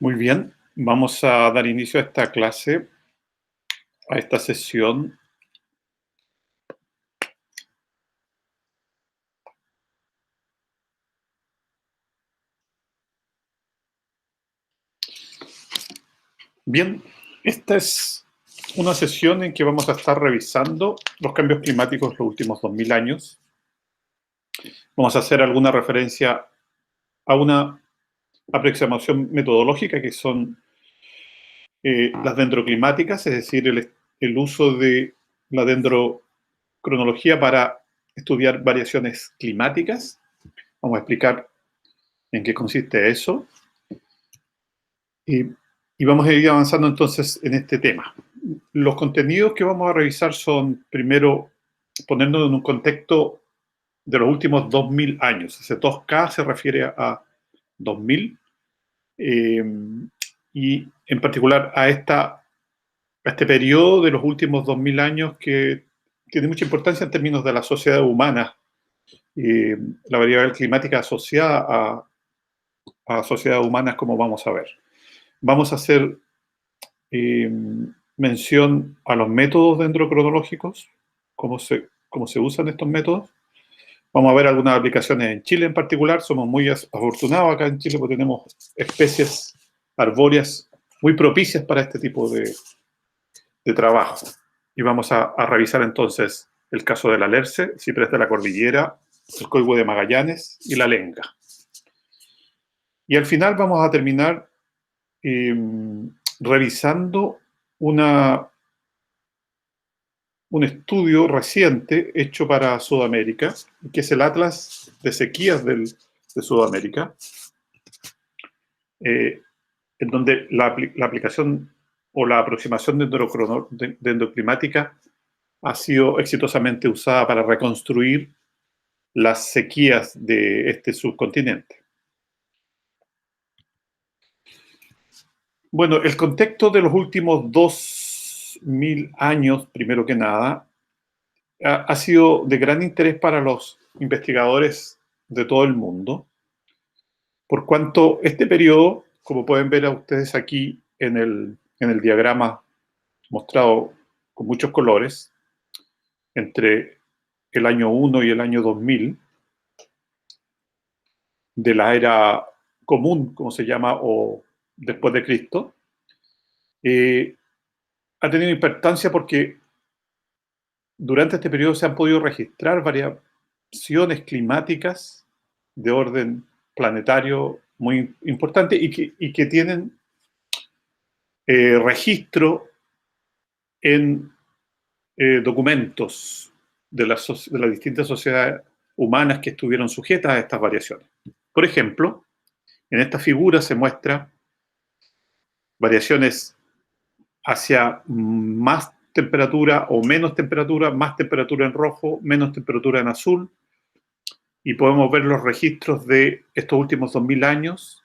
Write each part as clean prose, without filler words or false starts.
Muy bien, vamos a dar inicio a esta clase, a esta sesión. Bien, esta es una sesión en que vamos a estar revisando los cambios climáticos los últimos 2000 años. Vamos a hacer alguna referencia a una aproximación metodológica que son las dendroclimáticas, es decir, el uso de la dendrocronología para estudiar variaciones climáticas. Vamos a explicar en qué consiste eso. Y vamos a ir avanzando entonces en este tema. Los contenidos que vamos a revisar son, primero, ponernos en un contexto de los últimos 2000 años. Ese 2K se refiere a 2000, y en particular a este periodo de los últimos 2000 años que tiene mucha importancia en términos de la sociedad humana, la variabilidad climática asociada a sociedades humanas, como vamos a ver. Vamos a hacer mención a los métodos dendrocronológicos, cómo se usan estos métodos. Vamos a ver algunas aplicaciones en Chile en particular. Somos muy afortunados acá en Chile porque tenemos especies arbóreas muy propicias para este tipo de trabajo. Y vamos a revisar entonces el caso del alerce, el ciprés de la cordillera, el coigüe de Magallanes y la lenga. Y al final vamos a terminar revisando un estudio reciente hecho para Sudamérica, que es el Atlas de Sequías de Sudamérica, en donde la aplicación o la aproximación dendroclimática ha sido exitosamente usada para reconstruir las sequías de este subcontinente. Bueno, el contexto de los últimos 2000 años, primero que nada, ha sido de gran interés para los investigadores de todo el mundo, por cuanto este periodo, como pueden ver a ustedes aquí en el diagrama mostrado con muchos colores, entre el año 1 y el año 2000, de la era común, como se llama, o después de Cristo, ha tenido importancia porque durante este periodo se han podido registrar variaciones climáticas de orden planetario muy importante y que tienen registro en documentos de las distintas sociedades humanas que estuvieron sujetas a estas variaciones. Por ejemplo, en esta figura se muestra variaciones hacia más temperatura o menos temperatura, más temperatura en rojo, menos temperatura en azul, y podemos ver los registros de estos últimos 2000 años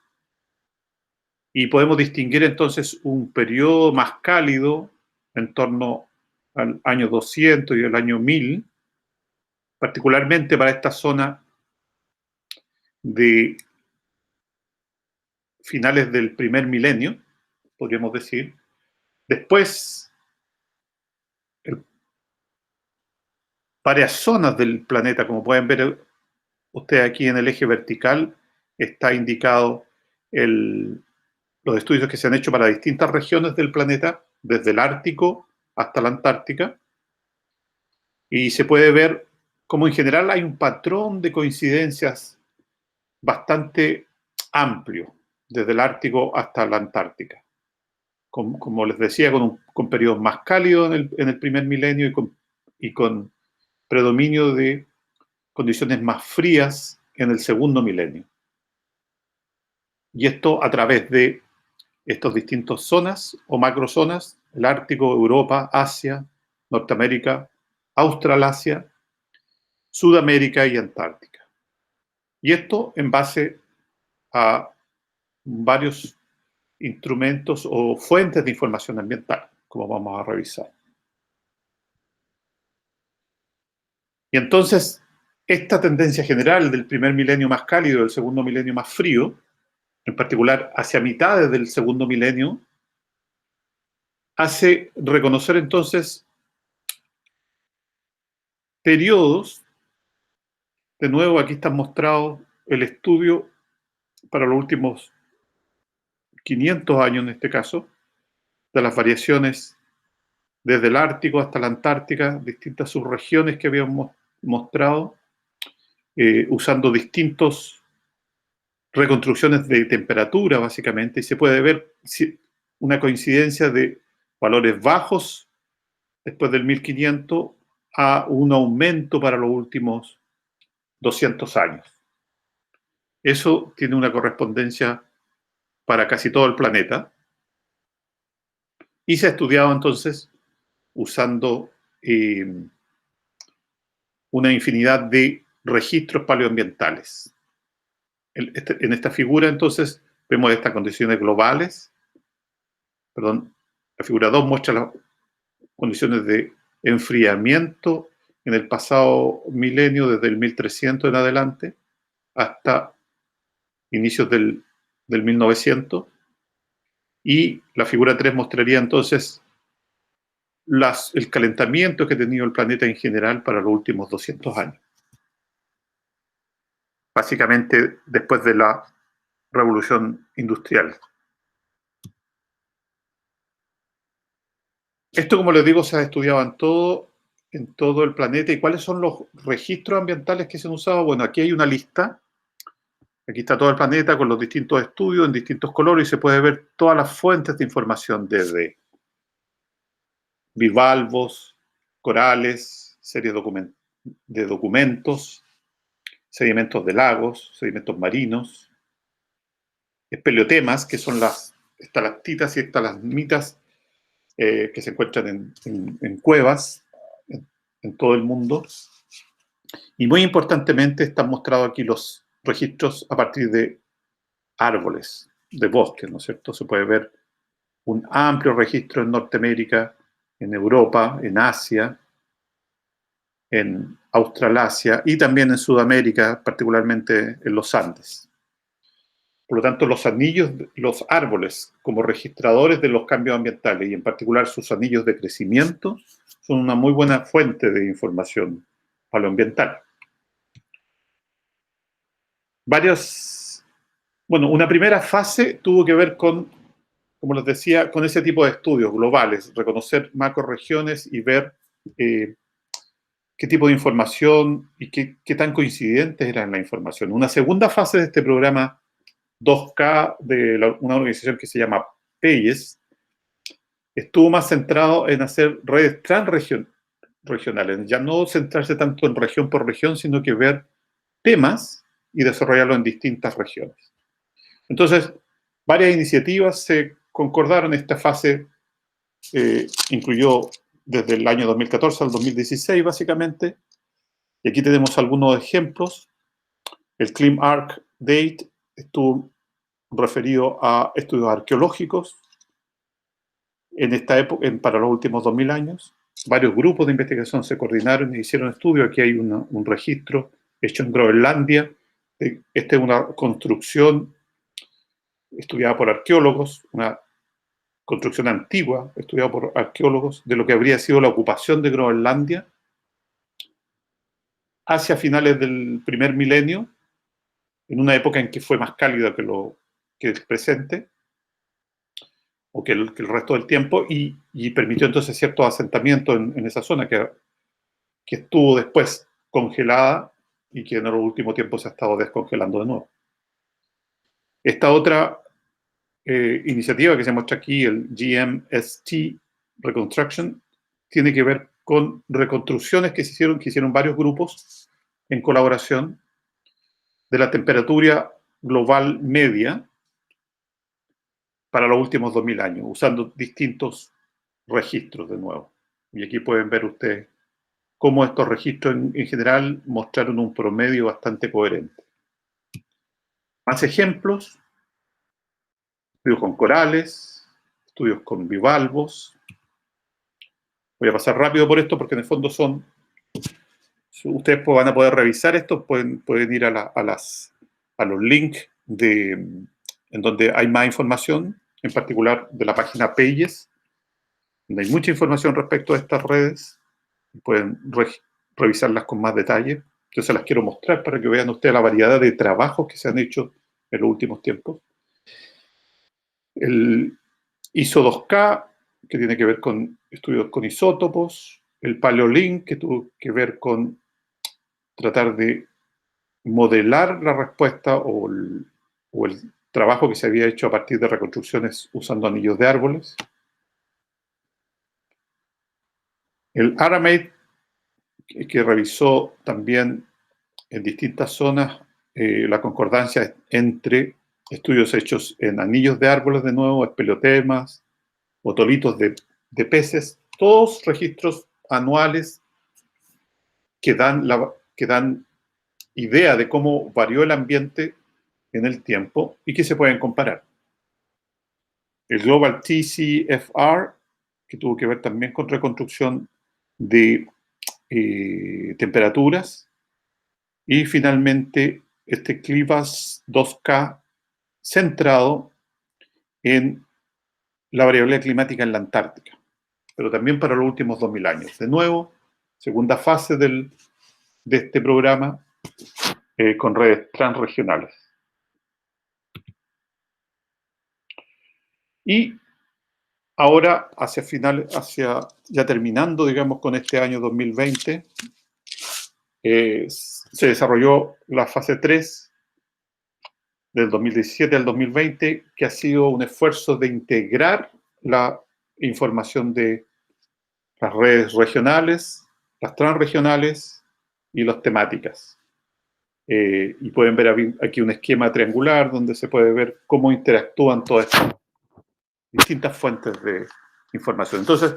y podemos distinguir entonces un periodo más cálido en torno al año 200 y el año 1000, particularmente para esta zona de finales del primer milenio, podríamos decir. Después, varias zonas del planeta, como pueden ver ustedes aquí en el eje vertical, está indicado los estudios que se han hecho para distintas regiones del planeta, desde el Ártico hasta la Antártica, y se puede ver cómo en general hay un patrón de coincidencias bastante amplio, desde el Ártico hasta la Antártica. Como les decía, con periodos más cálidos en el primer milenio y con predominio de condiciones más frías en el segundo milenio. Y esto a través de estas distintas zonas o macrozonas: el Ártico, Europa, Asia, Norteamérica, Australasia, Sudamérica y Antártica. Y esto en base a varios instrumentos o fuentes de información ambiental, como vamos a revisar. Y entonces, esta tendencia general del primer milenio más cálido y del segundo milenio más frío en particular hacia mitades del segundo milenio, hace reconocer entonces periodos. De nuevo, aquí está mostrado el estudio para los últimos 500 años, en este caso, de las variaciones desde el Ártico hasta la Antártica, distintas subregiones que habíamos mostrado, usando distintas reconstrucciones de temperatura, básicamente, y se puede ver una coincidencia de valores bajos después del 1500 a un aumento para los últimos 200 años. Eso tiene una correspondencia para casi todo el planeta y se ha estudiado entonces usando una infinidad de registros paleoambientales. En esta figura entonces vemos estas condiciones globales. Perdón, la figura 2 muestra las condiciones de enfriamiento en el pasado milenio, desde el 1300 en adelante hasta inicios del 1900. Y la figura 3 mostraría entonces el calentamiento que ha tenido el planeta en general para los últimos 200 años. Básicamente después de la revolución industrial. Esto, como les digo, se ha estudiado en todo el planeta. ¿Y cuáles son los registros ambientales que se han usado? Bueno, aquí hay una lista. Aquí está todo el planeta con los distintos estudios en distintos colores y se puede ver todas las fuentes de información, desde bivalvos, corales, series de documentos, sedimentos de lagos, sedimentos marinos, espeleotemas, que son las estalactitas y estalagmitas que se encuentran en cuevas en todo el mundo. Y muy importantemente están mostrados aquí los registros a partir de árboles, de bosques, ¿no es cierto? Se puede ver un amplio registro en Norteamérica, en Europa, en Asia, en Australasia y también en Sudamérica, particularmente en los Andes. Por lo tanto, los árboles como registradores de los cambios ambientales y en particular sus anillos de crecimiento son una muy buena fuente de información paleoambiental. Una primera fase tuvo que ver con, como les decía, con ese tipo de estudios globales, reconocer macroregiones y ver qué tipo de información y qué tan coincidentes era en la información. Una segunda fase de este programa 2K de una organización que se llama PEIES estuvo más centrado en hacer redes transregionales, ya no centrarse tanto en región por región, sino que ver temas y desarrollarlo en distintas regiones. Entonces, varias iniciativas se concordaron. Esta fase incluyó desde el año 2014 al 2016, básicamente. Y aquí tenemos algunos ejemplos. El ClimArc Date estuvo referido a estudios arqueológicos en esta época, para los últimos 2000 años. Varios grupos de investigación se coordinaron y hicieron estudios. Aquí hay un registro hecho en Groenlandia. Esta es una construcción estudiada por arqueólogos, una construcción antigua estudiada por arqueólogos de lo que habría sido la ocupación de Groenlandia hacia finales del primer milenio, en una época en que fue más cálida que el presente, o que el resto del tiempo, y permitió entonces ciertos asentamientos en esa zona que estuvo después congelada y que en el último tiempo se ha estado descongelando de nuevo. Esta otra iniciativa que se muestra aquí, el GMST Reconstruction, tiene que ver con reconstrucciones que hicieron varios grupos en colaboración de la temperatura global media para los últimos 2000 años, usando distintos registros de nuevo. Y aquí pueden ver ustedes cómo estos registros en general mostraron un promedio bastante coherente. Más ejemplos: estudios con corales, estudios con bivalvos. Voy a pasar rápido por esto porque en el fondo ustedes van a poder revisar esto, pueden ir a los links en donde hay más información, en particular de la página Pages, donde hay mucha información respecto a estas redes. Pueden revisarlas con más detalle. Yo se las quiero mostrar para que vean ustedes la variedad de trabajos que se han hecho en los últimos tiempos. El ISO 2K, que tiene que ver con estudios con isótopos. El Paleolink, que tuvo que ver con tratar de modelar la respuesta o el trabajo que se había hecho a partir de reconstrucciones usando anillos de árboles. El Aramate, que revisó también en distintas zonas la concordancia entre estudios hechos en anillos de árboles, de nuevo, espeleotemas, otolitos de peces, todos registros anuales que dan idea de cómo varió el ambiente en el tiempo y que se pueden comparar. El Global TCFR, que tuvo que ver también con reconstrucción de temperaturas, y finalmente este CLIVAS 2K centrado en la variabilidad climática en la Antártica, pero también para los últimos 2000 años. De nuevo, segunda fase de este programa con redes transregionales. Y ahora, ya terminando, digamos, con este año 2020, se desarrolló la fase 3 del 2017 al 2020, que ha sido un esfuerzo de integrar la información de las redes regionales, las transregionales y las temáticas. Y pueden ver aquí un esquema triangular donde se puede ver cómo interactúan todas estas distintas fuentes de información. Entonces,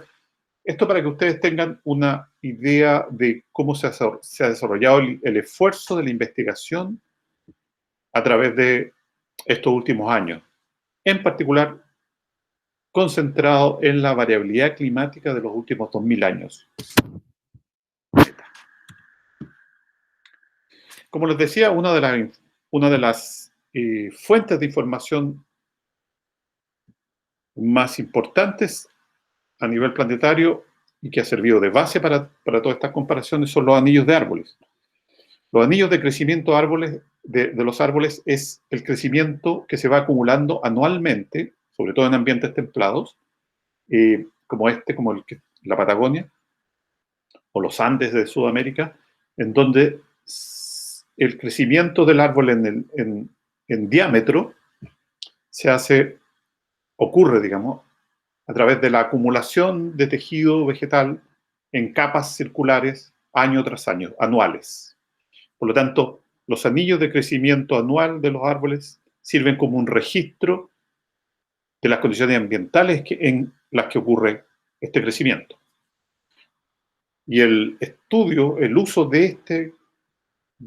esto para que ustedes tengan una idea de cómo se ha desarrollado el esfuerzo de la investigación a través de estos últimos años, en particular concentrado en la variabilidad climática de los últimos 2000 años. Como les decía, una de las fuentes de información más importantes a nivel planetario y que ha servido de base para todas estas comparaciones son los anillos de árboles. Los anillos de crecimiento de árboles, de los árboles, es el crecimiento que se va acumulando anualmente, sobre todo en ambientes templados, como la Patagonia o los Andes de Sudamérica, en donde el crecimiento del árbol en diámetro ocurre, digamos, a través de la acumulación de tejido vegetal en capas circulares año tras año, anuales. Por lo tanto, los anillos de crecimiento anual de los árboles sirven como un registro de las condiciones ambientales en las que ocurre este crecimiento. Y el uso de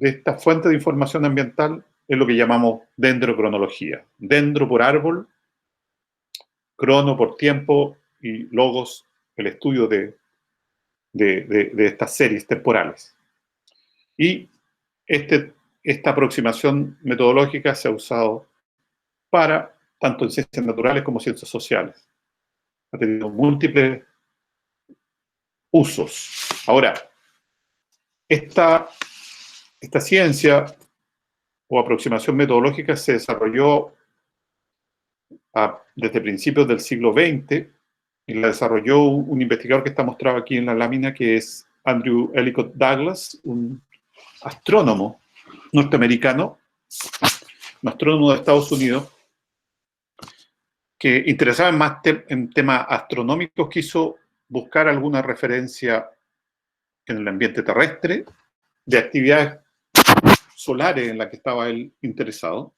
esta fuente de información ambiental es lo que llamamos dendrocronología. Dendro por árbol, crono por tiempo y logos, el estudio de estas series temporales. Y esta aproximación metodológica se ha usado para tanto en ciencias naturales como ciencias sociales. Ha tenido múltiples usos. Ahora, esta ciencia o aproximación metodológica se desarrolló desde principios del siglo XX y la desarrolló un investigador que está mostrado aquí en la lámina, que es Andrew Ellicott Douglas, un astrónomo norteamericano, un astrónomo de Estados Unidos, que interesaba en temas astronómicos, quiso buscar alguna referencia en el ambiente terrestre de actividades solares en las que estaba él interesado,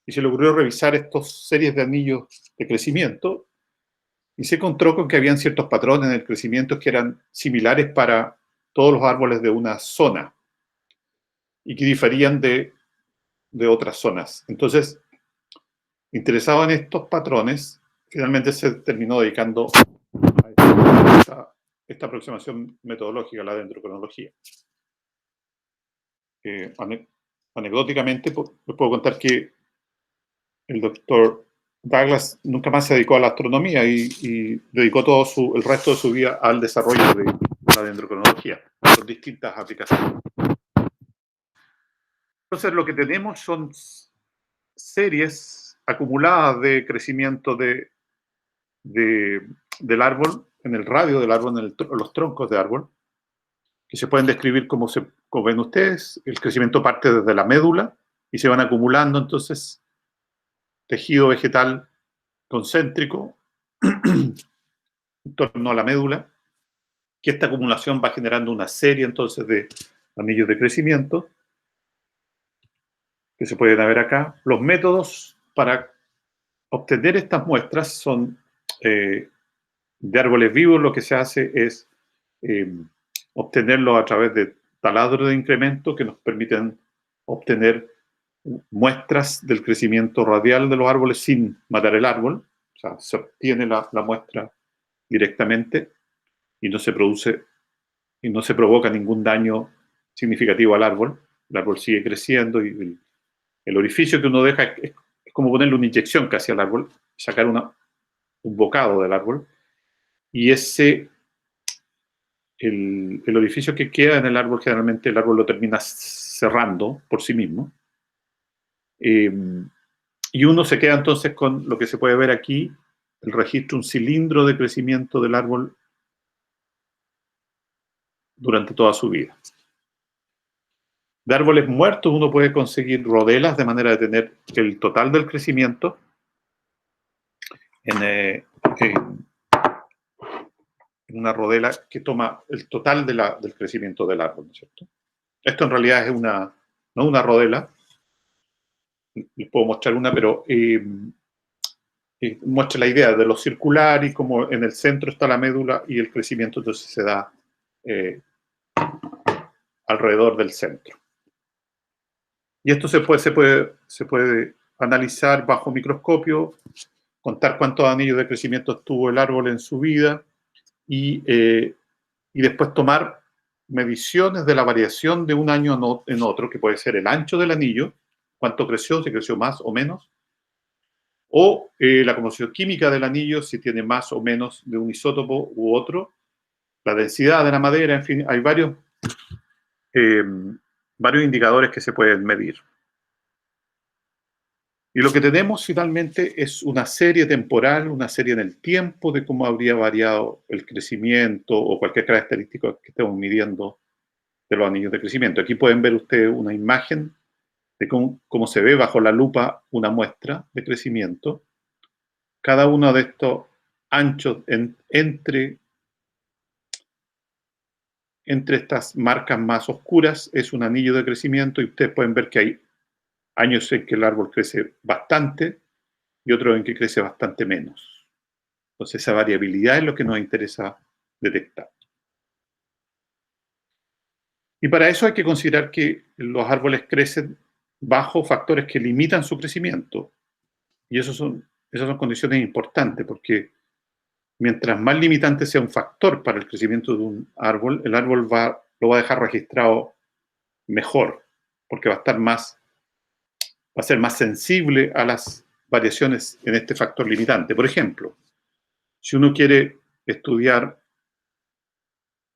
y se le ocurrió revisar estas series de anillos de crecimiento y se encontró con que habían ciertos patrones en el crecimiento que eran similares para todos los árboles de una zona y que diferían de otras zonas. Entonces, interesado en estos patrones, finalmente se terminó dedicando a esta aproximación metodológica, la dendrocronología. Anecdóticamente, les puedo contar que el doctor Douglas nunca más se dedicó a la astronomía y dedicó todo el resto de su vida al desarrollo de la dendrocronología, con distintas aplicaciones. Entonces, lo que tenemos son series acumuladas de crecimiento del árbol, en el radio del árbol, en los troncos de árbol, que se pueden describir como ven ustedes. El crecimiento parte desde la médula y se van acumulando, entonces, tejido vegetal concéntrico en torno a la médula, que esta acumulación va generando una serie entonces de anillos de crecimiento que se pueden ver acá. Los métodos para obtener estas muestras son de árboles vivos. Lo que se hace es obtenerlo a través de taladros de incremento que nos permiten obtener muestras del crecimiento radial de los árboles sin matar el árbol. O sea, se obtiene la muestra directamente y no se produce y no se provoca ningún daño significativo al árbol. El árbol sigue creciendo y el orificio que uno deja es como ponerle una inyección casi al árbol, sacar un bocado del árbol, y el orificio que queda en el árbol, generalmente el árbol lo termina cerrando por sí mismo. Y uno se queda entonces con lo que se puede ver aquí, el registro, un cilindro de crecimiento del árbol durante toda su vida. De árboles muertos uno puede conseguir rodelas de manera de tener el total del crecimiento en una rodela que toma el total del crecimiento del árbol, ¿no es cierto? Esto en realidad es no una rodela, les puedo mostrar una, pero muestra la idea de lo circular y como en el centro está la médula y el crecimiento entonces se da alrededor del centro. Y esto se puede analizar bajo microscopio, contar cuántos anillos de crecimiento tuvo el árbol en su vida y después tomar mediciones de la variación de un año en otro, que puede ser el ancho del anillo, cuánto creció, si creció más o menos, o la composición química del anillo, si tiene más o menos de un isótopo u otro, la densidad de la madera, en fin, hay varios indicadores que se pueden medir. Y lo que tenemos finalmente es una serie temporal, una serie en el tiempo de cómo habría variado el crecimiento o cualquier característica que estemos midiendo de los anillos de crecimiento. Aquí pueden ver ustedes una imagen de cómo se ve bajo la lupa una muestra de crecimiento. Cada uno de estos anchos entre estas marcas más oscuras es un anillo de crecimiento y ustedes pueden ver que hay años en que el árbol crece bastante y otros en que crece bastante menos. Entonces esa variabilidad es lo que nos interesa detectar. Y para eso hay que considerar que los árboles crecen bajo factores que limitan su crecimiento. Y esas son condiciones importantes porque mientras más limitante sea un factor para el crecimiento de un árbol, el árbol lo va a dejar registrado mejor, porque va a ser más sensible a las variaciones en este factor limitante. Por ejemplo, si uno quiere estudiar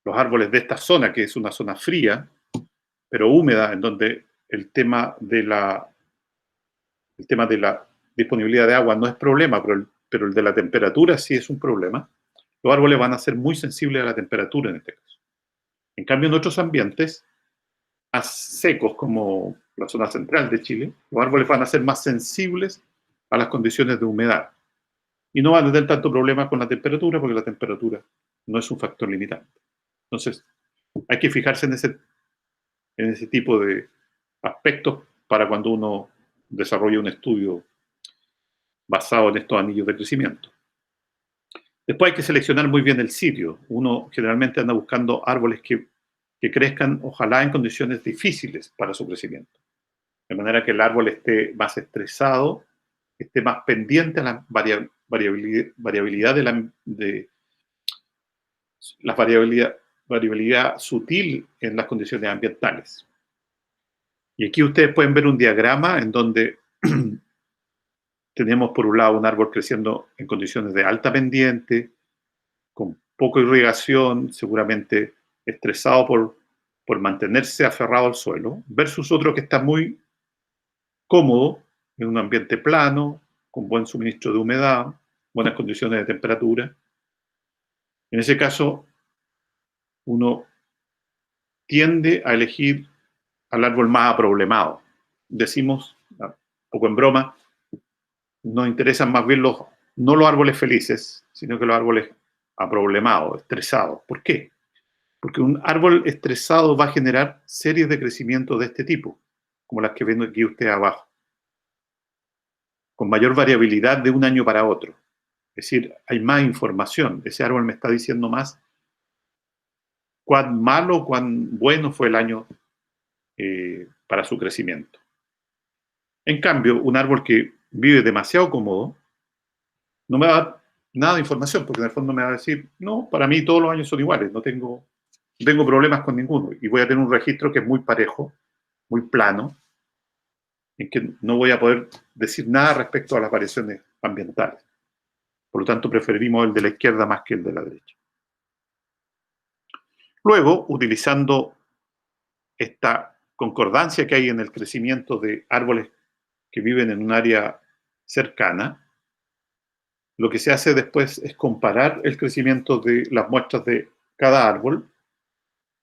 los árboles de esta zona, que es una zona fría, pero húmeda, en donde el tema de la disponibilidad de agua no es problema, pero el de la temperatura sí es un problema, los árboles van a ser muy sensibles a la temperatura en este caso. En cambio, en otros ambientes más secos, como la zona central de Chile, los árboles van a ser más sensibles a las condiciones de humedad. Y no van a tener tanto problema con la temperatura, porque la temperatura no es un factor limitante. Entonces, hay que fijarse en ese tipo de aspectos para cuando uno desarrolla un estudio basado en estos anillos de crecimiento. Después hay que seleccionar muy bien el sitio. Uno generalmente anda buscando árboles que crezcan, ojalá en condiciones difíciles para su crecimiento. De manera que el árbol esté más estresado, esté más pendiente a la variabilidad variabilidad sutil en las condiciones ambientales. Y aquí ustedes pueden ver un diagrama en donde tenemos por un lado un árbol creciendo en condiciones de alta pendiente, con poca irrigación, seguramente estresado por mantenerse aferrado al suelo, versus otro que está muy cómodo en un ambiente plano, con buen suministro de humedad, buenas condiciones de temperatura. En ese caso, uno tiende a elegir al árbol más aproblemado. Decimos, un poco en broma, nos interesan más bien no los árboles felices, sino que los árboles aproblemados, estresados. ¿Por qué? Porque un árbol estresado va a generar series de crecimiento de este tipo, como las que ven aquí usted abajo, con mayor variabilidad de un año para otro. Es decir, hay más información. Ese árbol me está diciendo más cuán malo, cuán bueno fue el año para su crecimiento. En cambio, un árbol que vive demasiado cómodo no me va a dar nada de información, porque en el fondo me va a decir, no, para mí todos los años son iguales, no tengo problemas con ninguno, y voy a tener un registro que es muy parejo, muy plano, en que no voy a poder decir nada respecto a las variaciones ambientales. Por lo tanto, preferimos el de la izquierda más que el de la derecha. Luego, utilizando esta concordancia que hay en el crecimiento de árboles que viven en un área cercana, lo que se hace después es comparar el crecimiento de las muestras de cada árbol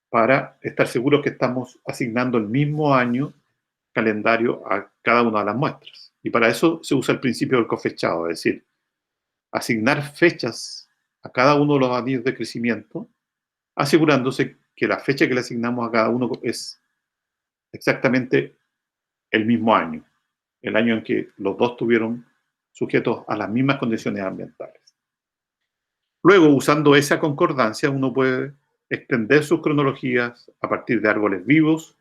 para estar seguros que estamos asignando el mismo año calendario a cada una de las muestras. Y para eso se usa el principio del cofechado, es decir, asignar fechas a cada uno de los anillos de crecimiento, asegurándose que la fecha que le asignamos a cada uno es exactamente el mismo año, el año en que los dos estuvieron sujetos a las mismas condiciones ambientales. Luego, usando esa concordancia, uno puede extender sus cronologías a partir de árboles vivos.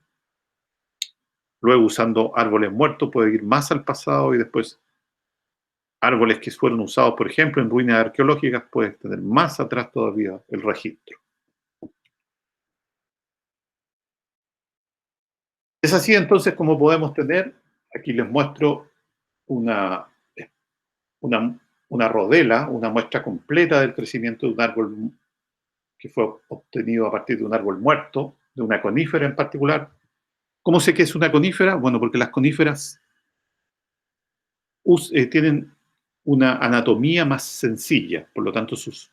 Luego, usando árboles muertos, puede ir más al pasado y después árboles que fueron usados, por ejemplo, en ruinas arqueológicas, puede extender más atrás todavía el registro. Es así entonces como podemos tener, aquí les muestro una, una rodela, una muestra completa del crecimiento de un árbol que fue obtenido a partir de un árbol muerto, de una conífera en particular. ¿Cómo sé que es una conífera? Bueno, porque las coníferas tienen una anatomía más sencilla, por lo tanto sus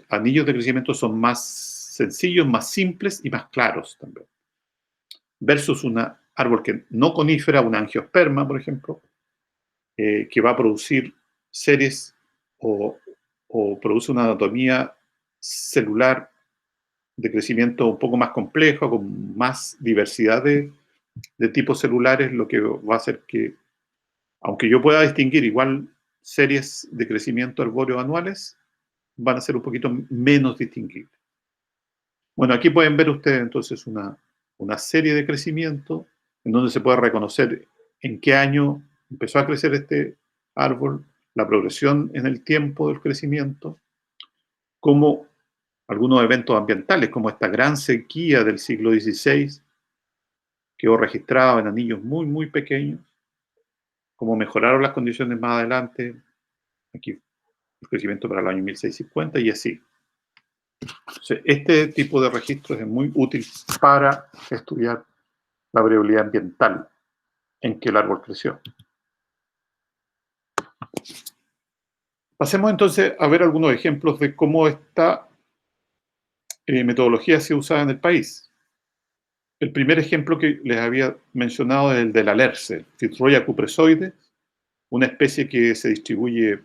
anillos de crecimiento son más sencillos, más simples y más claros también. Versus un árbol que no conífera, una angiosperma, por ejemplo, que va a producir series o produce una anatomía celular de crecimiento un poco más complejo, con más diversidad de tipos celulares, lo que va a hacer que, aunque yo pueda distinguir igual series de crecimiento arbóreo anuales, van a ser un poquito menos distinguibles. Bueno, aquí pueden ver ustedes entonces una serie de crecimiento en donde se puede reconocer en qué año empezó a crecer este árbol, la progresión en el tiempo del crecimiento, como algunos eventos ambientales, como esta gran sequía del siglo XVI, quedó registrado en anillos muy, muy pequeños, cómo mejoraron las condiciones más adelante, aquí el crecimiento para el año 1650 y así. Entonces, este tipo de registros es muy útil para estudiar la variabilidad ambiental en que el árbol creció. Pasemos entonces a ver algunos ejemplos de cómo esta metodología se usa en el país. El primer ejemplo que les había mencionado es el del alerce, Fitzroya cupresoides, una especie que se distribuye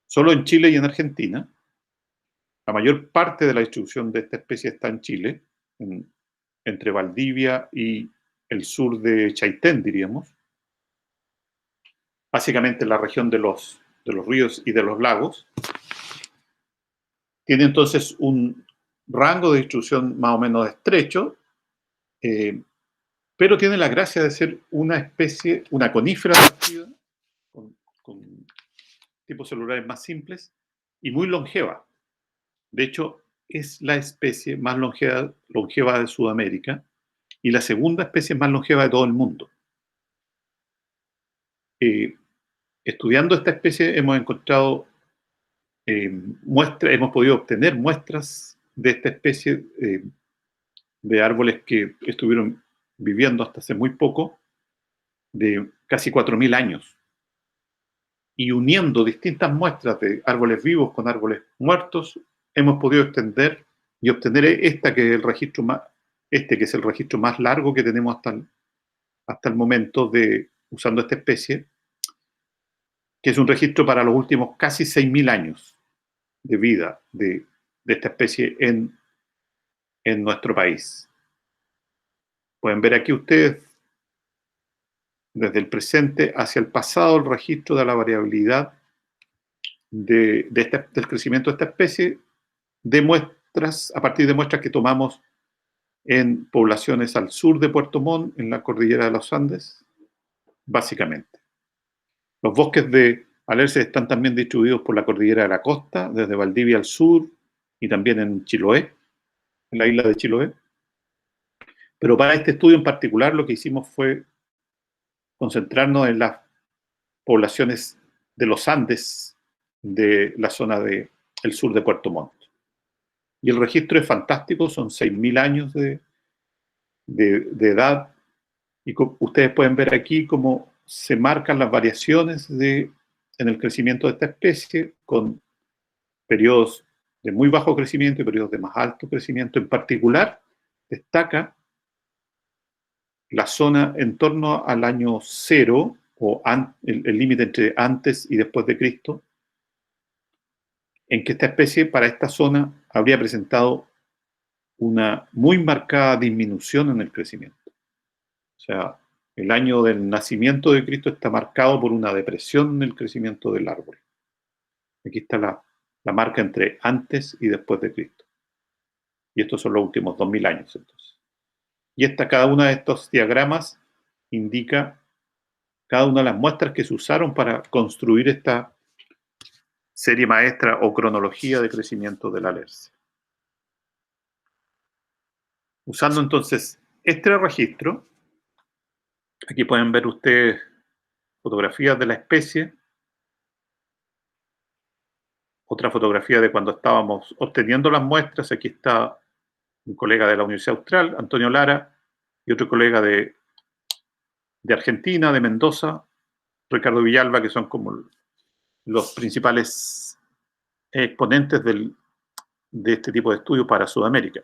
solo en Chile y en Argentina. La mayor parte de la distribución de esta especie está en Chile, entre Valdivia y el sur de Chaitén, diríamos. Básicamente en la región de los ríos y de los lagos. Tiene entonces un rango de distribución más o menos estrecho, pero tiene la gracia de ser una especie, una conífera con tipos celulares más simples y muy longeva. De hecho, es la especie más longeva de Sudamérica y la segunda especie más longeva de todo el mundo. estudiando esta especie hemos encontrado muestras, hemos podido obtener muestras de esta especie de árboles que estuvieron viviendo hasta hace muy poco, de casi 4.000 años. Y uniendo distintas muestras de árboles vivos con árboles muertos, hemos podido extender y obtener esta que es el registro más, que es el registro más largo que tenemos hasta el momento de usando esta especie, que es un registro para los últimos casi 6.000 años de vida de esta especie en nuestro país. Pueden ver aquí ustedes, desde el presente hacia el pasado, el registro de la variabilidad del crecimiento de esta especie, de muestras, a partir de muestras que tomamos en poblaciones al sur de Puerto Montt, en la cordillera de los Andes, básicamente. Los bosques de Alerce están también distribuidos por la cordillera de la costa, desde Valdivia al sur y también en Chiloé, en la isla de Chiloé. Pero para este estudio en particular lo que hicimos fue concentrarnos en las poblaciones de los Andes, de la zona del sur de Puerto Montt. Y el registro es fantástico, son 6.000 años de edad, y ustedes pueden ver aquí cómo se marcan las variaciones en el crecimiento de esta especie, con periodos de muy bajo crecimiento y periodos de más alto crecimiento. En particular, destaca la zona en torno al año cero, o el límite entre antes y después de Cristo, en que esta especie, para esta zona, habría presentado una muy marcada disminución en el crecimiento. O sea, el año del nacimiento de Cristo está marcado por una depresión en el crecimiento del árbol. Aquí está la marca entre antes y después de Cristo. Y estos son los últimos 2.000 años, entonces. Y cada una de estos diagramas indica cada una de las muestras que se usaron para construir esta serie maestra o cronología de crecimiento del Alerce. Usando entonces este registro, aquí pueden ver ustedes fotografías de la especie, otra fotografía de cuando estábamos obteniendo las muestras. Aquí está un colega de la Universidad Austral, Antonio Lara, y otro colega de Argentina, de Mendoza, Ricardo Villalba, que son como los principales exponentes de este tipo de estudios para Sudamérica.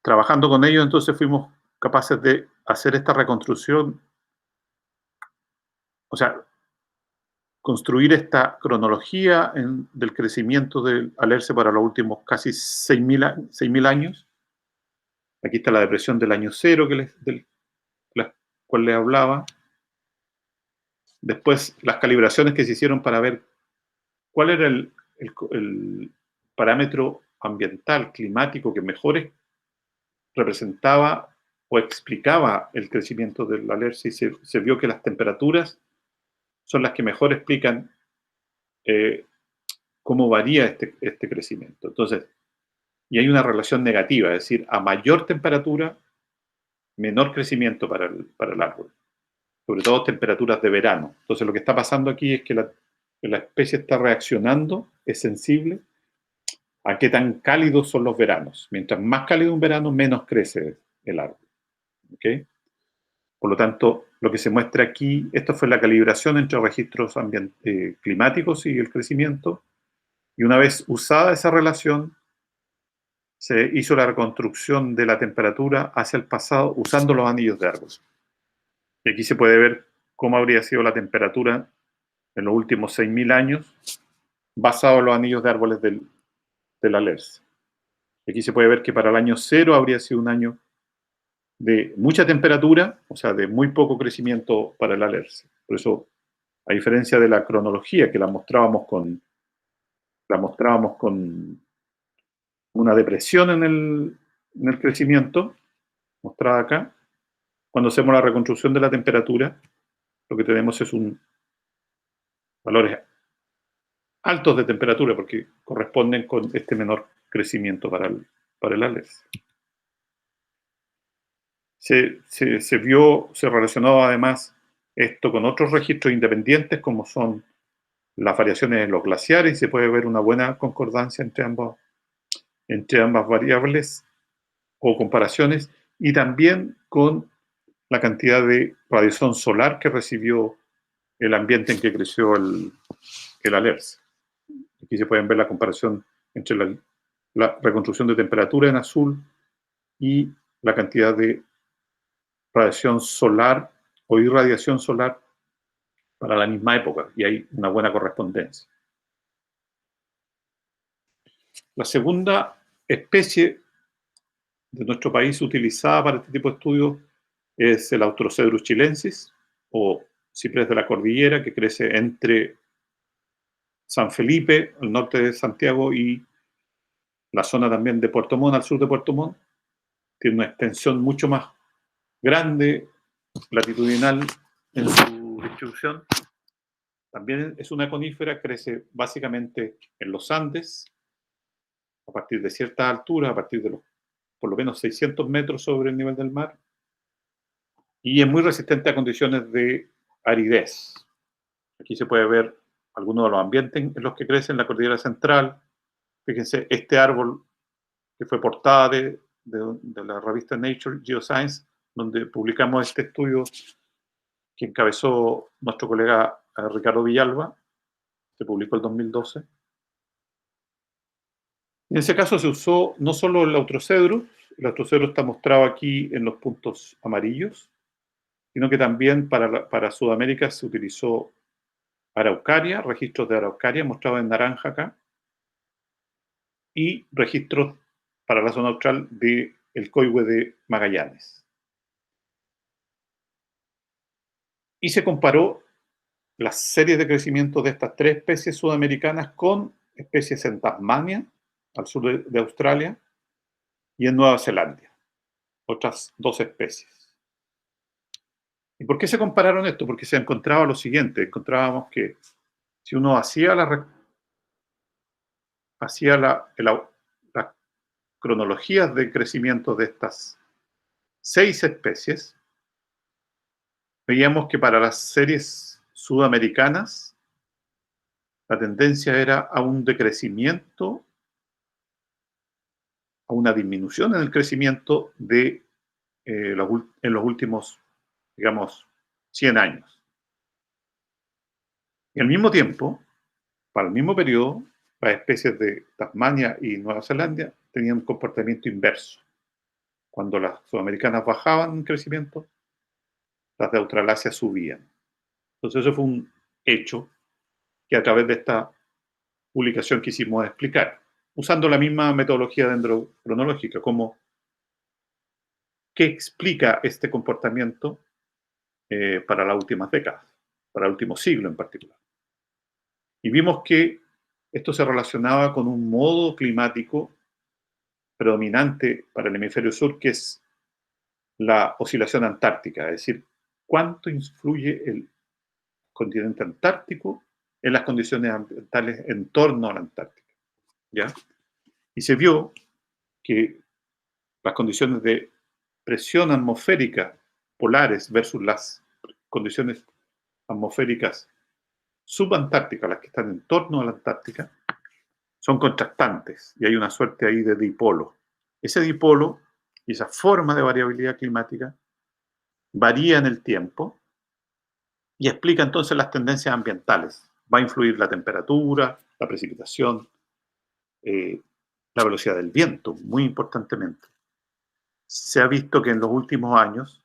Trabajando con ellos, entonces fuimos capaces de hacer esta reconstrucción, o sea, construir esta cronología del crecimiento del Alerce para los últimos casi 6.000 años. Aquí está la depresión del año cero, del cual les hablaba. Después, las calibraciones que se hicieron para ver cuál era el parámetro ambiental, climático, que mejor representaba o explicaba el crecimiento del Alerce, y se vio que las temperaturas son las que mejor explican cómo varía este crecimiento. Entonces, y hay una relación negativa, es decir, a mayor temperatura, menor crecimiento para el árbol, sobre todo temperaturas de verano. Entonces, lo que está pasando aquí es que la especie está reaccionando, es sensible a qué tan cálidos son los veranos. Mientras más cálido un verano, menos crece el árbol. ¿Okay? Por lo tanto, lo que se muestra aquí, esto fue la calibración entre registros climáticos y el crecimiento, y una vez usada esa relación, se hizo la reconstrucción de la temperatura hacia el pasado usando los anillos de árbol. Y aquí se puede ver cómo habría sido la temperatura en los últimos 6.000 años, basado en los anillos de árboles del Alerce. Aquí se puede ver que para el año cero habría sido un año de mucha temperatura, o sea, de muy poco crecimiento para el Alerce. Por eso, a diferencia de la cronología que la mostrábamos con una depresión en el crecimiento, mostrada acá, cuando hacemos la reconstrucción de la temperatura, lo que tenemos es valores altos de temperatura, porque corresponden con este menor crecimiento para el Alerce. Se relacionó además esto con otros registros independientes, como son las variaciones en los glaciares, y se puede ver una buena concordancia entre ambas variables o comparaciones, y también con la cantidad de radiación solar que recibió el ambiente en que creció el alerce. Aquí se pueden ver la comparación entre la reconstrucción de temperatura en azul y la cantidad de radiación solar o irradiación solar para la misma época, y hay una buena correspondencia. La segunda especie de nuestro país utilizada para este tipo de estudios es el Austrocedrus chilensis, o ciprés de la cordillera, que crece entre San Felipe, al norte de Santiago, y la zona también de Puerto Montt, al sur de Puerto Montt. Tiene una extensión mucho más grande, latitudinal en su distribución. También es una conífera, crece básicamente en los Andes, a partir de ciertas alturas, a partir de los por lo menos 600 metros sobre el nivel del mar, y es muy resistente a condiciones de aridez. Aquí se puede ver algunos de los ambientes en los que crece en la cordillera central. Fíjense, este árbol que fue portada de la revista Nature Geoscience, donde publicamos este estudio que encabezó nuestro colega Ricardo Villalba, se publicó el 2012. En ese caso se usó no solo el Austrocedrus está mostrado aquí en los puntos amarillos, sino que también para Sudamérica se utilizó Araucaria, registros de Araucaria mostrados en naranja acá, y registros para la zona austral del Coihue de Magallanes. Y se comparó las series de crecimiento de estas tres especies sudamericanas con especies en Tasmania, al sur de Australia, y en Nueva Zelanda, otras dos especies. ¿Y por qué se compararon esto? Porque se encontraba lo siguiente: encontrábamos que si uno hacía las cronologías de crecimiento de estas 6 especies, veíamos que para las series sudamericanas la tendencia era a un decrecimiento, a una disminución en el crecimiento en los últimos, digamos, 100 años. Y al mismo tiempo, para el mismo periodo, las especies de Tasmania y Nueva Zelanda tenían un comportamiento inverso. Cuando las sudamericanas bajaban en crecimiento, las de Australasia subían. Entonces eso fue un hecho que a través de esta publicación quisimos explicar, usando la misma metodología dendrocronológica, como qué explica este comportamiento para las últimas décadas, para el último siglo en particular. Y vimos que esto se relacionaba con un modo climático predominante para el hemisferio sur, que es la oscilación antártica, es decir, cuánto influye el continente antártico en las condiciones ambientales en torno a la Antártica, ¿ya? Y se vio que las condiciones de presión atmosférica polares versus las condiciones atmosféricas subantárticas, las que están en torno a la Antártica, son contrastantes, y hay una suerte ahí de dipolo. Ese dipolo y esa forma de variabilidad climática varía en el tiempo y explica entonces las tendencias ambientales. Va a influir la temperatura, la precipitación, la velocidad del viento, muy importantemente. Se ha visto que en los últimos años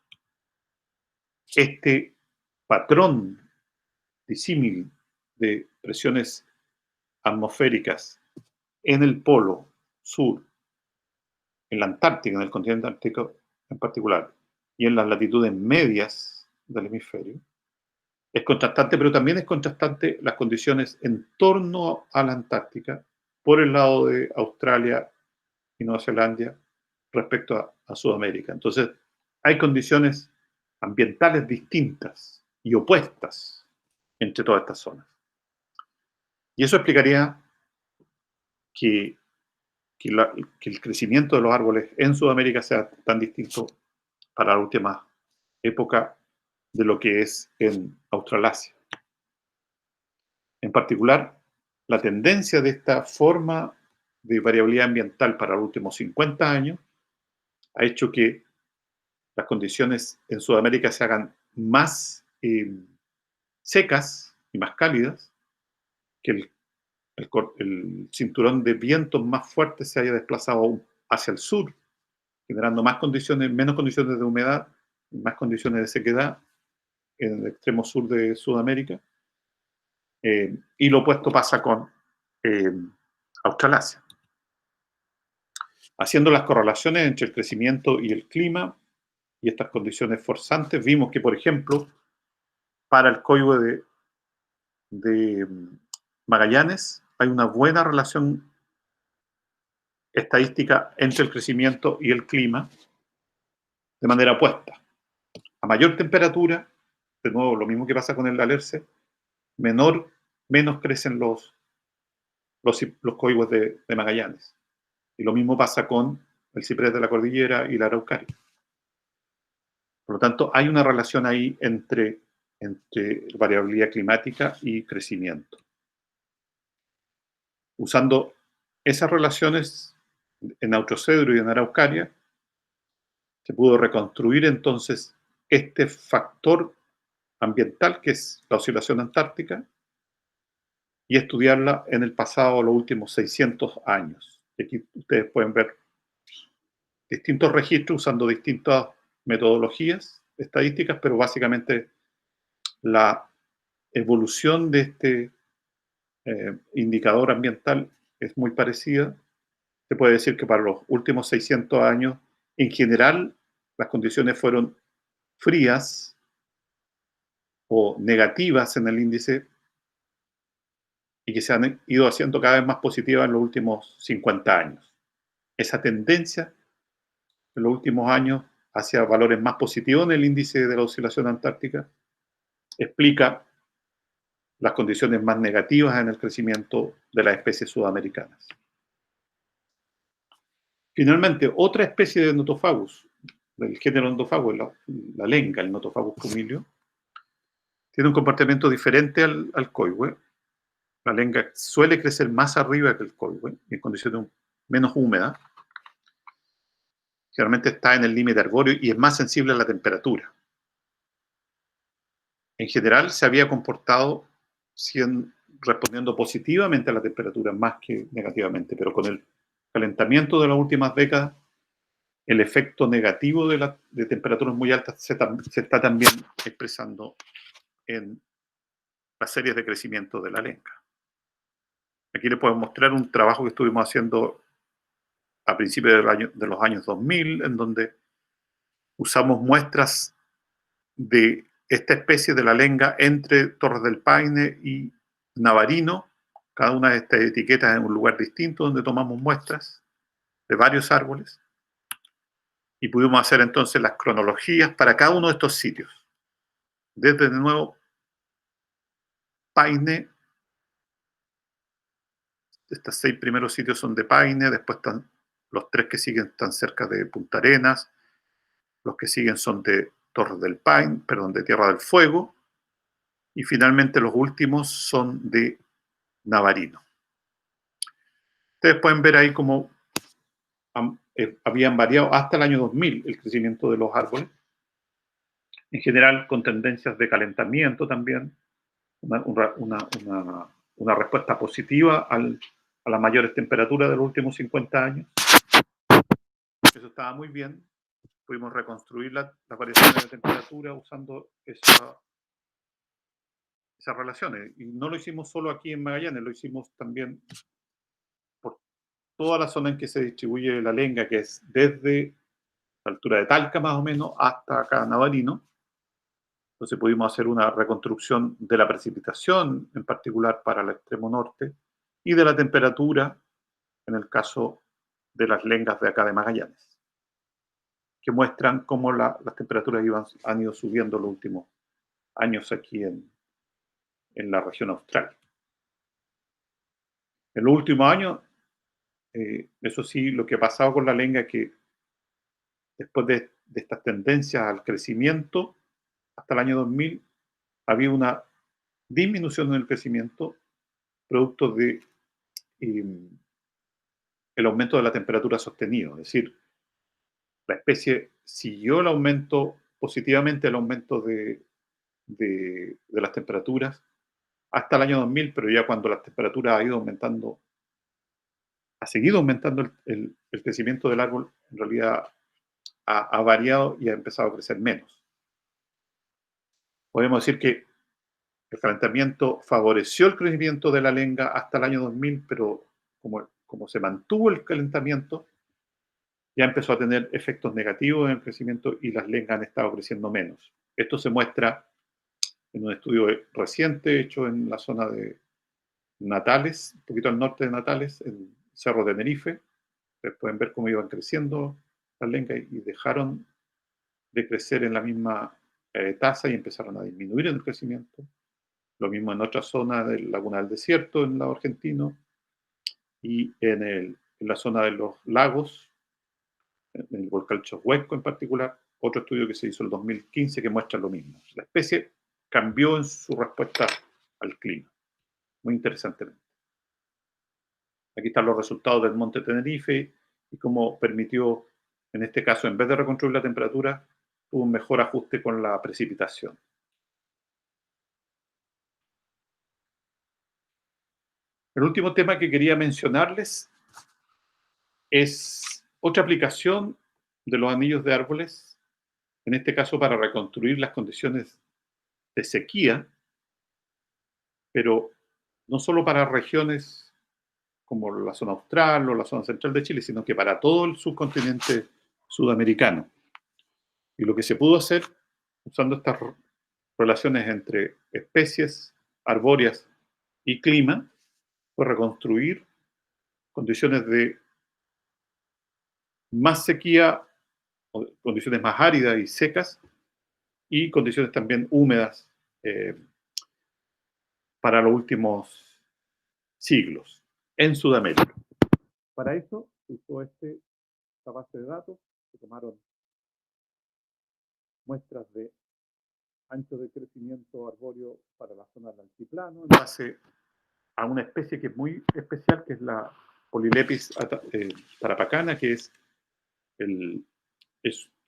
este patrón disímil de presiones atmosféricas en el polo sur, en la Antártica, en el continente ártico en particular, y en las latitudes medias del hemisferio, es contrastante, pero también es contrastante las condiciones en torno a la Antártica por el lado de Australia y Nueva Zelanda respecto a Sudamérica. Entonces, hay condiciones ambientales distintas y opuestas entre todas estas zonas. Y eso explicaría que el crecimiento de los árboles en Sudamérica sea tan distinto para la última época de lo que es en Australasia. En particular, la tendencia de esta forma de variabilidad ambiental para los últimos 50 años ha hecho que las condiciones en Sudamérica se hagan más secas y más cálidas, que el cinturón de vientos más fuerte se haya desplazado hacia el sur, generando más condiciones, menos condiciones de humedad, más condiciones de sequedad en el extremo sur de Sudamérica. Y lo opuesto pasa con eh, Australasia. Haciendo las correlaciones entre el crecimiento y el clima y estas condiciones forzantes, vimos que, por ejemplo, para el coihue de Magallanes hay una buena relación estadística entre el crecimiento y el clima de manera opuesta. A mayor temperatura, de nuevo lo mismo que pasa con el alerce, menos crecen los coihues de Magallanes. Y lo mismo pasa con el ciprés de la cordillera y la araucaria. Por lo tanto, hay una relación ahí entre variabilidad climática y crecimiento. Usando esas relaciones en Autrocedro y en Araucaria, se pudo reconstruir entonces este factor ambiental que es la oscilación antártica y estudiarla en el pasado, los últimos 600 años. Y aquí ustedes pueden ver distintos registros usando distintas metodologías estadísticas, pero básicamente la evolución de este indicador ambiental es muy parecida. Se puede decir que para los últimos 600 años, en general, las condiciones fueron frías o negativas en el índice y que se han ido haciendo cada vez más positivas en los últimos 50 años. Esa tendencia en los últimos años hacia valores más positivos en el índice de la oscilación antártica explica las condiciones más negativas en el crecimiento de las especies sudamericanas. Finalmente, otra especie de Nothofagus, del género Nothofagus, la lenga, el Nothofagus pumilio, tiene un comportamiento diferente al coihue. La lenga suele crecer más arriba que el coihue, en condiciones menos húmedas. Generalmente está en el límite arbóreo y es más sensible a la temperatura. En general se había comportado respondiendo positivamente a la temperatura más que negativamente, pero con el calentamiento de las últimas décadas, el efecto negativo de temperaturas muy altas se está también expresando en las series de crecimiento de la lenga. Aquí les puedo mostrar un trabajo que estuvimos haciendo a principios de los años 2000, en donde usamos muestras de esta especie de la lenga entre Torres del Paine y Navarino, cada una de estas etiquetas en un lugar distinto donde tomamos muestras de varios árboles y pudimos hacer entonces las cronologías para cada uno de estos sitios. Desde de nuevo Paine, estos 6 primeros sitios son de Paine, después están los 3 que siguen están cerca de Punta Arenas, los que siguen son de Torres del Paine, perdón, de Tierra del Fuego, y finalmente los últimos son de Navarino. Ustedes pueden ver ahí cómo habían variado hasta el año 2000 el crecimiento de los árboles, en general con tendencias de calentamiento también, una respuesta positiva a las mayores temperaturas de los últimos 50 años. Eso estaba muy bien. Pudimos reconstruir las variaciones de temperatura usando esas relaciones. Y no lo hicimos solo aquí en Magallanes, lo hicimos también por toda la zona en que se distribuye la lenga, que es desde la altura de Talca más o menos hasta acá Navarino. Entonces pudimos hacer una reconstrucción de la precipitación, en particular para el extremo norte, y de la temperatura, en el caso de las lengas de acá de Magallanes, que muestran cómo las temperaturas han ido subiendo los últimos años aquí en la región austral. En los últimos años, eso sí, lo que ha pasado con la lenga es que después de de estas tendencias al crecimiento, hasta el año 2000 había una disminución en el crecimiento producto de el aumento de la temperatura sostenido. Es decir, la especie siguió el aumento, positivamente el aumento de las temperaturas hasta el año 2000, pero ya cuando la temperatura ha ido aumentando, ha seguido aumentando el crecimiento del árbol, en realidad ha variado y ha empezado a crecer menos. Podemos decir que el calentamiento favoreció el crecimiento de la lenga hasta el año 2000, pero como se mantuvo el calentamiento, ya empezó a tener efectos negativos en el crecimiento y las lengas han estado creciendo menos. Esto se muestra en un estudio reciente hecho en la zona de Natales, un poquito al norte de Natales, en Cerro de Tenerife. Ustedes pueden ver cómo iban creciendo las lengas y dejaron de crecer en la misma tasa y empezaron a disminuir en el crecimiento. Lo mismo en otra zona de Laguna del Desierto, en el lado argentino, y en la zona de los lagos, en el volcán Choshuenco en particular, otro estudio que se hizo en el 2015 que muestra lo mismo. La especie cambió en su respuesta al clima, muy interesantemente. Aquí están los resultados del Monte Tenerife y cómo permitió, en este caso, en vez de reconstruir la temperatura, tuvo un mejor ajuste con la precipitación. El último tema que quería mencionarles es otra aplicación de los anillos de árboles, en este caso para reconstruir las condiciones de sequía, pero no solo para regiones como la zona austral o la zona central de Chile, sino que para todo el subcontinente sudamericano. Y lo que se pudo hacer usando estas relaciones entre especies arbóreas y clima fue reconstruir condiciones de más sequía, condiciones más áridas y secas, y condiciones también húmedas para los últimos siglos en Sudamérica. Para eso se usó esta base de datos, se tomaron muestras de ancho de crecimiento arbóreo para la zona del altiplano, en base a una especie que es muy especial, que es la Polylepis tarapacana, que es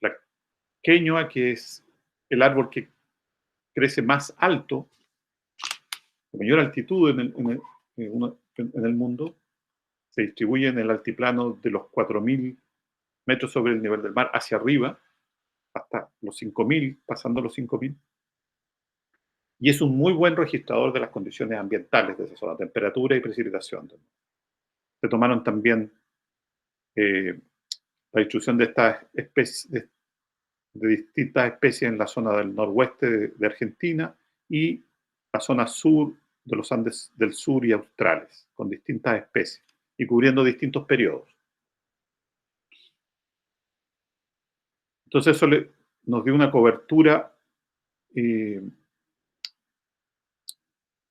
la queñua, que es el árbol que crece más alto, de mayor altitud en el mundo, se distribuye en el altiplano de los 4.000 metros sobre el nivel del mar hacia arriba, hasta los 5.000, pasando los 5.000, y es un muy buen registrador de las condiciones ambientales de esa zona, temperatura y precipitación. Se tomaron también la distribución de estas especies, de distintas especies en la zona del noroeste de Argentina y la zona sur de los Andes del sur y australes, con distintas especies y cubriendo distintos periodos. Entonces eso nos dio una cobertura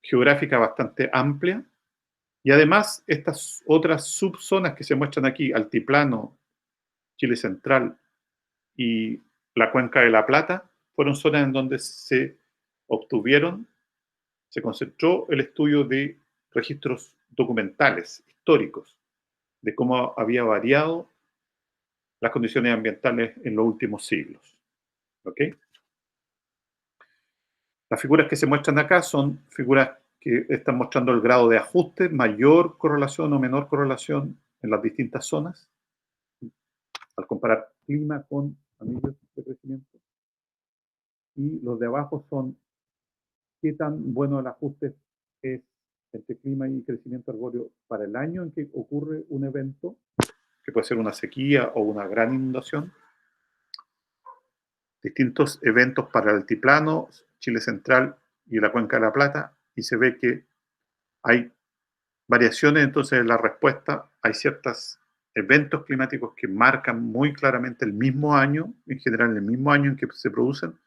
geográfica bastante amplia y además estas otras subzonas que se muestran aquí, Altiplano, Chile Central y la Cuenca de la Plata, fueron zonas en donde se concentró el estudio de registros documentales, históricos, de cómo había variado las condiciones ambientales en los últimos siglos. ¿Ok? Las figuras que se muestran acá son figuras que están mostrando el grado de ajuste, mayor correlación o menor correlación en las distintas zonas, al comparar clima con anillos de crecimiento. Y los de abajo son qué tan bueno el ajuste es entre clima y crecimiento arbóreo para el año en que ocurre un evento, que puede ser una sequía o una gran inundación. Distintos eventos para el altiplano, Chile Central y la Cuenca de la Plata, y se ve que hay variaciones entonces en la respuesta, hay ciertos eventos climáticos que marcan muy claramente el mismo año, en general el mismo año en que se producen,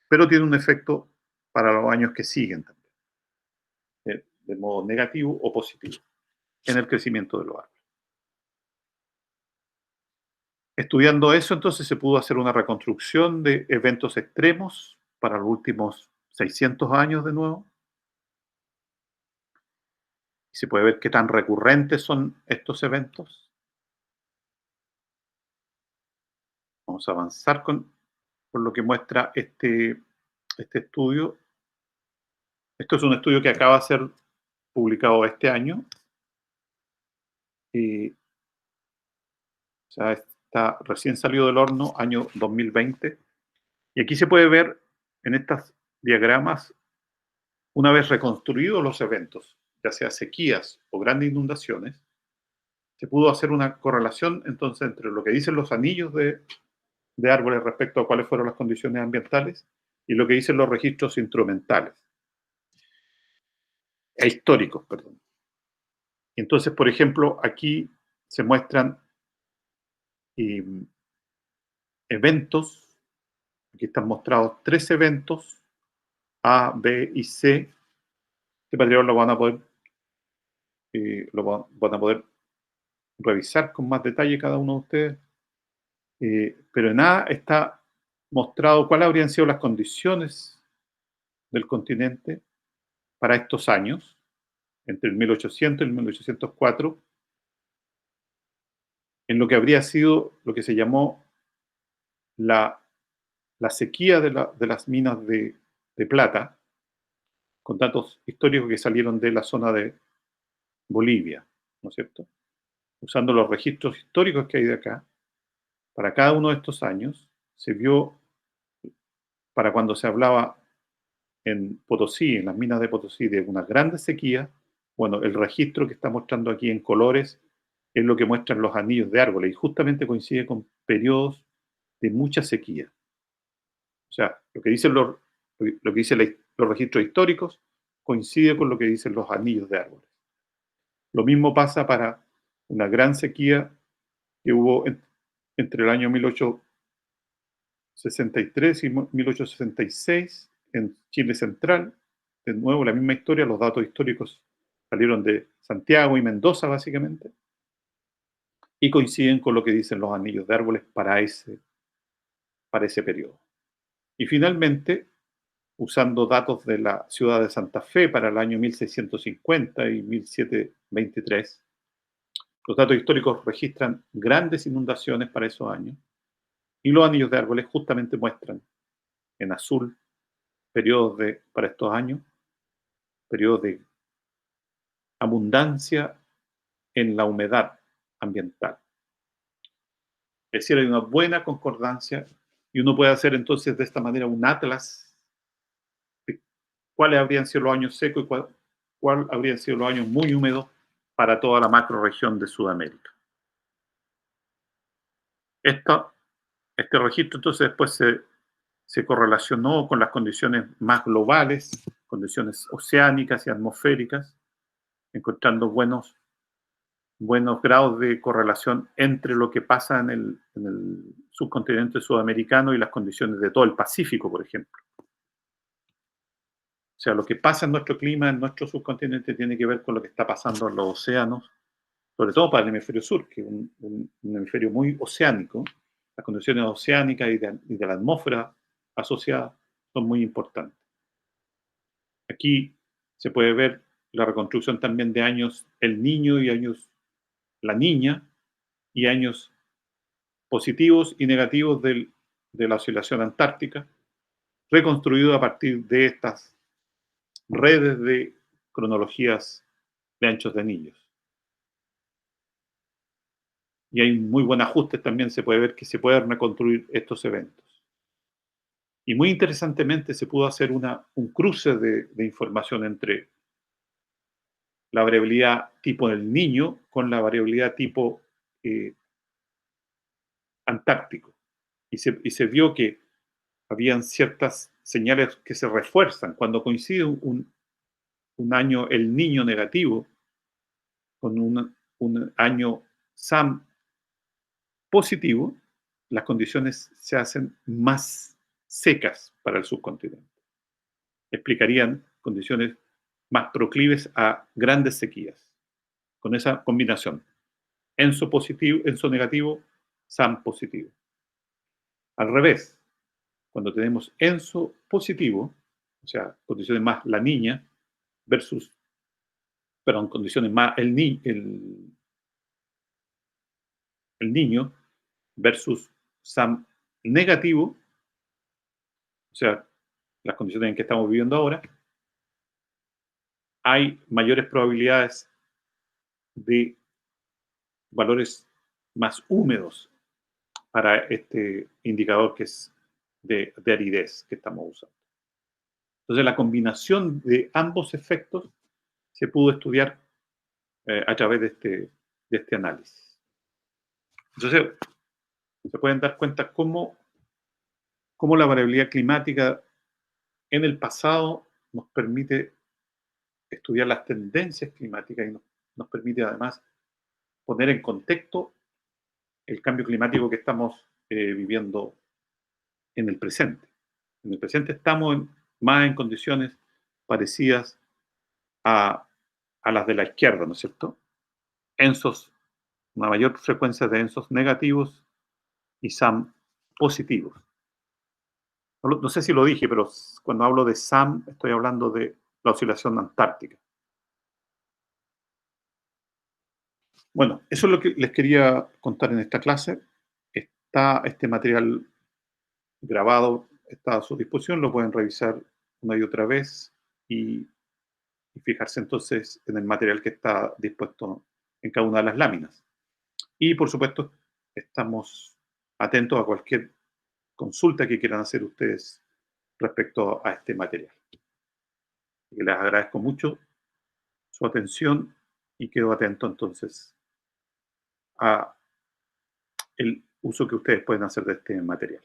pero tiene un efecto para los años que siguen también, de modo negativo o positivo, en el crecimiento de los árboles. Estudiando eso, entonces se pudo hacer una reconstrucción de eventos extremos para los últimos 600 años de nuevo. Y se puede ver qué tan recurrentes son estos eventos. Vamos a avanzar con lo que muestra este estudio. Esto es un estudio que acaba de ser publicado este año. Y, o sea, está recién salido del horno, año 2020. Y aquí se puede ver en estos diagramas, una vez reconstruidos los eventos, ya sea sequías o grandes inundaciones, se pudo hacer una correlación entonces entre lo que dicen los anillos de árboles respecto a cuáles fueron las condiciones ambientales y lo que dicen los registros instrumentales, históricos, perdón. Entonces, por ejemplo, aquí se muestran eh, eventos, aquí están mostrados 3 eventos, A, B y C. Este material lo van a poder, van a poder revisar con más detalle cada uno de ustedes, pero en A está mostrado cuáles habrían sido las condiciones del continente para estos años, entre el 1800 y el 1804, en lo que habría sido lo que se llamó la, la sequía de las minas de plata, con datos históricos que salieron de la zona de Bolivia, ¿no es cierto? Usando los registros históricos que hay de acá, para cada uno de estos años, se vio, para cuando se hablaba en Potosí, en las minas de Potosí, de una gran sequía, bueno, el registro que está mostrando aquí en colores es lo que muestran los anillos de árboles y justamente coincide con periodos de mucha sequía. O sea, lo que dicen lo que dicen los registros históricos coincide con lo que dicen los anillos de árboles. Lo mismo pasa para una gran sequía que hubo entre el año 1863 y 1866 en Chile Central. De nuevo, la misma historia, los datos históricos salieron de Santiago y Mendoza, básicamente, y coinciden con lo que dicen los anillos de árboles para ese periodo. Y finalmente, usando datos de la ciudad de Santa Fe para el año 1650 y 1723, los datos históricos registran grandes inundaciones para esos años, y los anillos de árboles justamente muestran en azul periodos para estos años, periodos de abundancia en la humedad ambiental. Es decir, hay una buena concordancia y uno puede hacer entonces de esta manera un atlas de cuáles habrían sido los años secos y cuál habrían sido los años muy húmedos para toda la macroregión de Sudamérica. Esta, este registro entonces después se correlacionó con las condiciones más globales, condiciones oceánicas y atmosféricas, encontrando buenos grados de correlación entre lo que pasa en el subcontinente sudamericano y las condiciones de todo el Pacífico, por ejemplo. O sea, lo que pasa en nuestro clima, en nuestro subcontinente, tiene que ver con lo que está pasando en los océanos, sobre todo para el hemisferio sur, que es un hemisferio muy oceánico. Las condiciones oceánicas y de la atmósfera asociada son muy importantes. Aquí se puede ver la reconstrucción también de años el niño y años la niña, y años positivos y negativos de la oscilación antártica, reconstruido a partir de estas redes de cronologías de anchos de anillos. Y hay muy buen ajuste también, se puede ver que se pueden reconstruir estos eventos. Y muy interesantemente se pudo hacer un cruce de información entre la variabilidad tipo del niño con la variabilidad tipo eh, antártico. Y se vio que habían ciertas señales que se refuerzan. Cuando coincide un año el niño negativo con un año SAM positivo, las condiciones se hacen más secas para el subcontinente. Explicarían condiciones más proclives a grandes sequías. Con esa combinación, enso positivo, enso negativo, SAM positivo. Al revés, cuando tenemos ENSO positivo, o sea, condiciones más la niña versus, perdón, condiciones más el niño versus SAM negativo, o sea, las condiciones en que estamos viviendo ahora, hay mayores probabilidades de valores más húmedos para este indicador que es de aridez que estamos usando. Entonces, la combinación de ambos efectos se pudo estudiar a través de este análisis. Entonces, se pueden dar cuenta cómo la variabilidad climática en el pasado nos permite estudiar las tendencias climáticas y nos permite además poner en contexto el cambio climático que estamos viviendo en el presente. En el presente estamos más en condiciones parecidas a, a las de la izquierda, ¿no es cierto? Ensos, una mayor frecuencia de ensos negativos y SAM positivos. No sé si lo dije, pero cuando hablo de SAM estoy hablando de la oscilación antártica. Bueno, eso es lo que les quería contar en esta clase. Está este material grabado, está a su disposición, lo pueden revisar una y otra vez y fijarse entonces en el material que está dispuesto en cada una de las láminas. Y por supuesto, estamos atentos a cualquier consulta que quieran hacer ustedes respecto a este material. Y les agradezco mucho su atención y quedo atento entonces a el uso que ustedes pueden hacer de este material.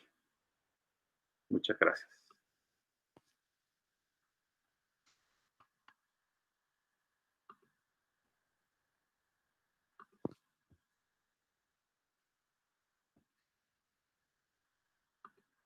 Muchas gracias.